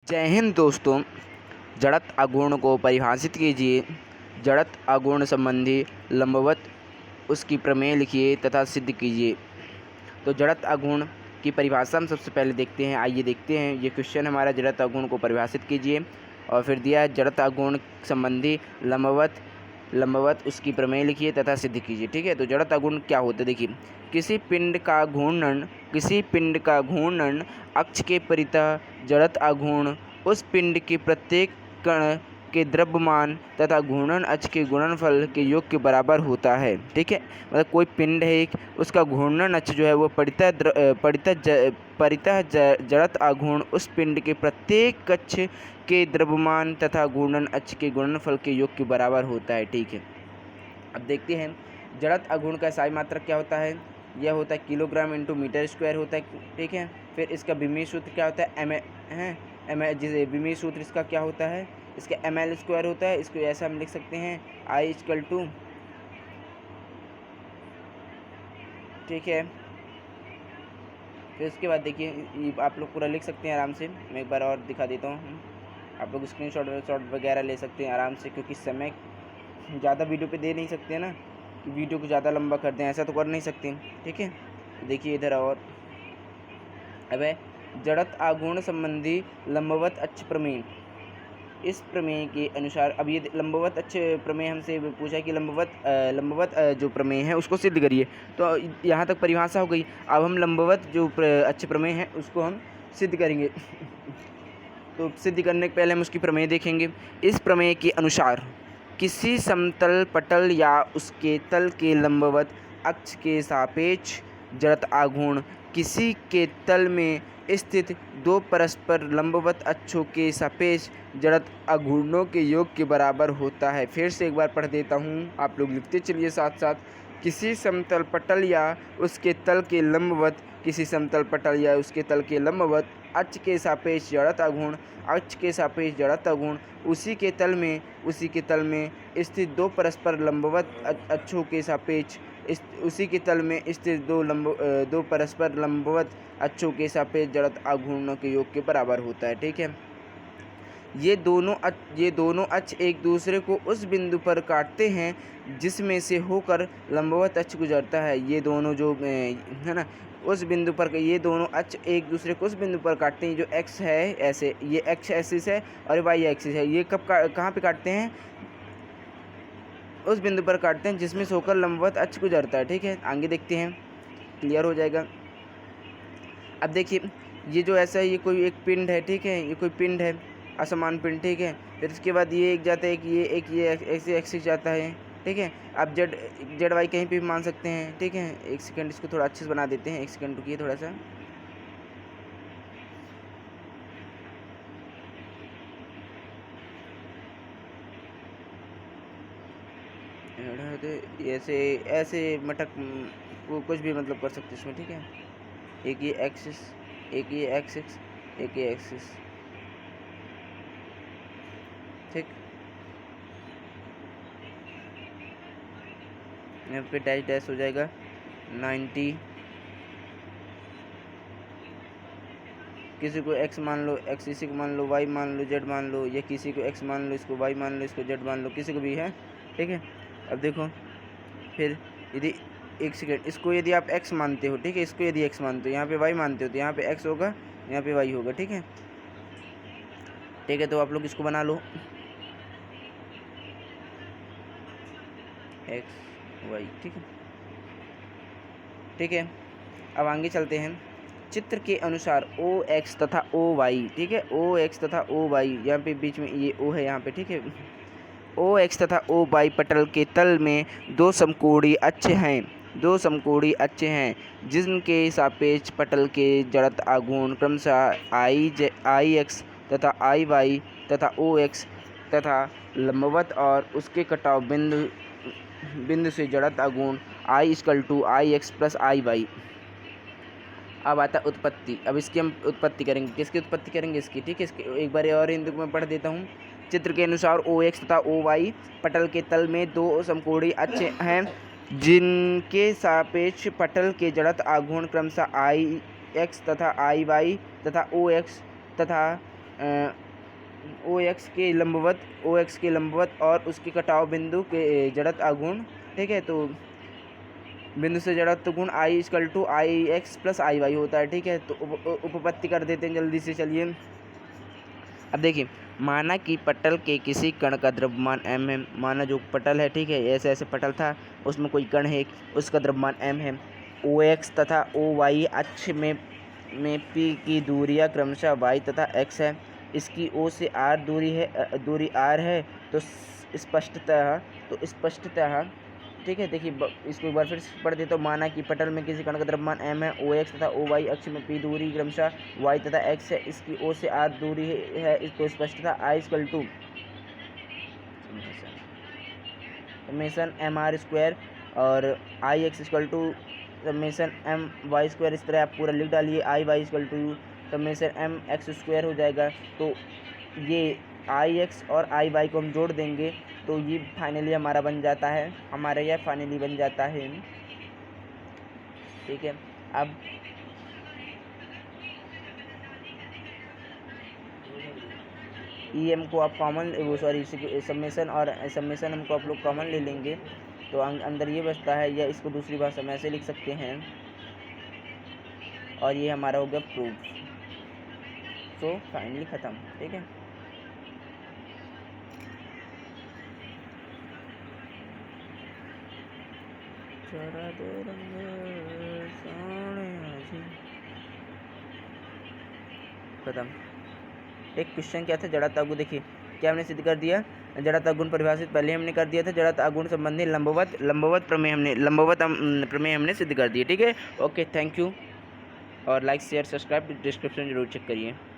जय हिंद दोस्तों। जड़त आघूर्ण को परिभाषित कीजिए। जड़त आघूर्ण संबंधी लंबवत उसकी प्रमेय लिखिए तथा सिद्ध कीजिए। तो जड़त आघूर्ण की परिभाषा हम सबसे पहले देखते हैं। आइए देखते हैं, ये क्वेश्चन हमारा जड़त आघूर्ण को परिभाषित कीजिए और फिर दिया है जड़त आघूर्ण संबंधी लंबवत उसकी प्रमेय लिखिए तथा सिद्ध कीजिए। ठीक है, तो जड़त आघूर्ण क्या होता है देखिए। किसी पिंड का घूर्णन अक्ष के परितः जड़त आघूर्ण उस पिंड के प्रत्येक कण के द्रव्यमान तथा घूर्णन अक्ष के गुणनफल के योग के बराबर होता है। ठीक है, मतलब कोई पिंड है एक, उसका घूर्णन अक्ष जो है वो परितः जड़त आघूर्ण उस पिंड के प्रत्येक कक्ष के द्रव्यमान तथा घूर्णन अक्ष के गुणनफल के योग के बराबर होता है। ठीक है, अब देखते हैं जड़त आघूर्ण का SI मात्रक क्या होता है। यह होता है किलोग्राम इंटू मीटर स्क्वायर होता है। ठीक है, फिर इसका विमीय सूत्र क्या होता है, जिसे विमीय सूत्र इसका क्या होता है, इसका ml स्क्वायर होता है। इसको ऐसा हम लिख सकते हैं I=, ठीक है। फिर उसके बाद देखिए आप लोग पूरा लिख सकते हैं आराम से। मैं एक बार और दिखा देता हूँ, आप लोग स्क्रीनशॉट वगैरह ले सकते हैं आराम से, क्योंकि समय ज़्यादा वीडियो पे दे नहीं सकते हैं ना कि वीडियो को ज़्यादा लंबा कर दें, ऐसा तो कर नहीं सकते। ठीक है, देखिए इधर और अब है जड़त आघूर्ण संबंधी लंबवत अक्ष प्रमेय। इस प्रमेय के अनुसार, अब ये लंबवत अक्ष प्रमेय हमसे पूछा कि लंबवत जो प्रमेय है उसको सिद्ध करिए। तो यहाँ तक परिभाषा हो गई। अब हम लंबवत जो अक्ष प्रमेय है उसको हम सिद्ध करेंगे। तो सिद्ध करने के पहले हम उसकी प्रमेय देखेंगे। इस प्रमेय के अनुसार किसी समतल पटल या उसके तल के लंबवत अक्ष के सापेक्ष जड़त आघूर्ण किसी के तल में स्थित दो परस्पर लंबवत अक्षों के सापेक्ष जड़त आघूर्णों के योग के बराबर होता है। फिर से एक बार पढ़ देता हूँ, आप लोग लिखते चलिए साथ साथ। किसी समतल पटल या उसके तल के लंबवत अक्ष के सापेक्ष जड़त आघूर्ण उसी के तल में स्थित दो परस्पर लंबवत अक्षों के सापेक्ष दो परस्पर लंबवत अक्षों के सापेक्ष जड़त आघूर्णों के योग के बराबर होता है। ठीक है, ये दोनों अक्ष एक दूसरे को उस बिंदु पर काटते हैं जिसमें से होकर लंबवत अक्ष गुजरता है। ये दोनों जो है ना, उस बिंदु पर ये दोनों अक्ष एक दूसरे को उस बिंदु पर काटते हैं। जो x है, ऐसे ये x एक्सिस है और y एक्सिस है। ये कहाँ पे काटते हैं, उस बिंदु पर काटते हैं जिसमें से होकर लंबवत अक्ष गुजरता है। ठीक है, आगे देखते हैं, क्लियर हो जाएगा। अब देखिए ये जो ऐसा है, ये कोई एक पिंड है। ठीक है, ये कोई पिंड है, असमान पिंड। ठीक है, फिर उसके बाद ये एक जाता है कि ये ऐसे एक्सिस जाता है। ठीक है, आप जेड वाई कहीं पे भी मान सकते हैं। ठीक है, एक सेकंड इसको थोड़ा अच्छे से बना देते हैं, एक सेकंड रुकिए थोड़ा सा। ऐसे मटक कुछ भी मतलब कर सकते इसमें। ठीक है, एक ये एक्सिस, एक ये एक्सिस, एक ये एक्सिस। ठीक, यहाँ पे डैश डैश हो जाएगा 90। किसी को x मान लो, x इसी को मान लो, y मान लो, z मान लो, या किसी को x मान लो, इसको y मान लो, इसको z मान लो, किसी को भी है। ठीक है, अब देखो फिर यदि एक सेकेंड, इसको यदि आप x मानते हो, ठीक है, इसको यदि x मानते हो, यहाँ पे y मानते हो, तो यहाँ पे x होगा, यहाँ पे y होगा। ठीक है, ठीक है, तो आप लोग इसको बना लो x y। ठीक है, ठीक है, अब आगे चलते हैं। चित्र के अनुसार OX तथा OY, ठीक है, OX तथा OY, यहाँ पे बीच में ये O है यहाँ पे। ठीक है, OX तथा OY पटल के तल में दो समकोणीय अक्ष हैं जिनके सापेक्ष पटल के जड़त आघूर्ण क्रमशः IX तथा IY तथा OX तथा लंबवत और उसके कटाव बिंदु से जड़त आघूर्ण I=IX + IY। अब आता उत्पत्ति। अब इसकी हम उत्पत्ति करेंगे। किसकी उत्पत्ति करेंगे, इसकी। ठीक है, इसकी एक बार और हिंदी में पढ़ देता हूँ। चित्र के अनुसार OX तथा OY पटल के तल में दो समकोणीय अक्ष हैं जिनके सापेक्ष पटल के जड़त आघूर्ण क्रमशः IX तथा IY तथा OX तथा ओ एक्स के लंबवत और उसके कटाव बिंदु के जड़त्व आघूर्ण, ठीक है। तो बिंदु से जड़त्व गुण I equal to I X plus I Y होता है, ठीक है। तो उपपत्ति कर देते हैं जल्दी से, चलिए। अब देखिए, माना कि पटल के किसी कण का द्रव्यमान m है। माना जो पटल है, ठीक है, ऐसे ऐसे पटल था, उसमें कोई कण है, उसका द्रव्यमान m है। ओ एक्स तथा ओ वाई अक्ष में p की दूरियां क्रमशः y तथा x है। इसकी o से r दूरी r है। तो स्पष्टतः ठीक है, देखिए इसको एक बार फिर से पढ़ देता हूँ। माना कि पटल में किसी कण का द्रव्यमान m है, ओ एक्स तथा ओ वाई अक्ष में p दूरी क्रमशः y तथा x है। इसकी o से r दूरी है। इसको स्पष्टता i equal to summation M R square और I X equal to summation M Y square, इस तरह आप पूरा लिख डालिए। I Y equal to summation M X square हो जाएगा। तो ये आई एक्स और आई वाई को हम जोड़ देंगे तो ये फाइनली हमारा बन जाता है, हमारा यह फाइनली बन जाता है, ठीक है। अब ई एम को आप कॉमन समेसन और समेसन एम को आप लोग कॉमन ले लेंगे तो अंदर ये बचता है, या इसको दूसरी भाषा में ऐसे लिख सकते हैं। और ये हमारा हो गया प्रूफ। तो फाइनली ख़त्म, ठीक है। खत्म। एक क्वेश्चन क्या था, जड़त्व आघूर्ण। देखिए क्या हमने सिद्ध कर दिया, जड़त्व आघूर्ण परिभाषित पहले हमने कर दिया था। जड़त्व आघूर्ण संबंधी लंबवत प्रमेय हमने सिद्ध कर दिया, ठीक है। Okay, thank you. और लाइक शेयर सब्सक्राइब डिस्क्रिप्शन जरूर चेक करिए।